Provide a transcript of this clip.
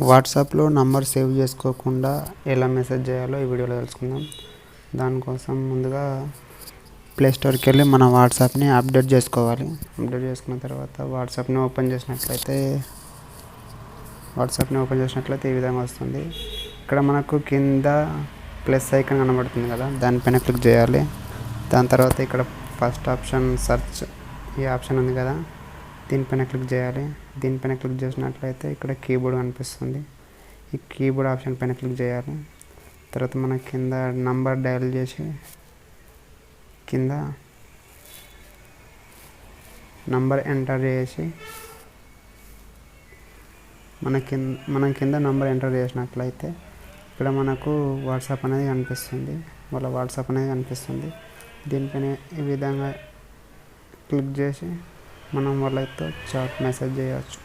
వాట్సాప్లో number save చేసుకోకుండా ఎలా మెసేజ్ చేయాలో ఈ వీడియోలో తెలుసుకుందాం. దానికోసం ముందుగా ప్లే స్టోర్కి వెళ్ళి మన వాట్సాప్ని అప్డేట్ చేసుకోవాలి. అప్డేట్ చేసుకున్న తర్వాత వాట్సాప్ని ఓపెన్ చేసినట్లయితే ఈ విధంగా వస్తుంది. ఇక్కడ మనకు కింద ప్లస్ ఐకాన్ కనబడుతుంది కదా, దానిపైన క్లిక్ చేయాలి. దాని తర్వాత ఇక్కడ ఫస్ట్ ఆప్షన్ సెర్చ్ ఈ ఆప్షన్ ఉంది కదా, దీనిపైన క్లిక్ చేయాలి. దీనిపైన క్లిక్ చేసినట్లయితే ఇక్కడ కీబోర్డ్ కనిపిస్తుంది. ఈ కీబోర్డ్ ఆప్షన్ పైన క్లిక్ చేయాలి. తర్వాత మన కింద నంబర్ డయల్ చేసి కింద నంబర్ ఎంటర్ చేసి మన కింద నంబర్ ఎంటర్ చేసినట్లయితే ఇక్కడ మనకు వాట్సాప్ అనేది కనిపిస్తుంది. వాట్సాప్ అనేది కనిపిస్తుంది. దీనిపైన ఈ విధంగా క్లిక్ చేసి మనం వాళ్ళతో చాట్ మెసేజ్ చేయవచ్చు.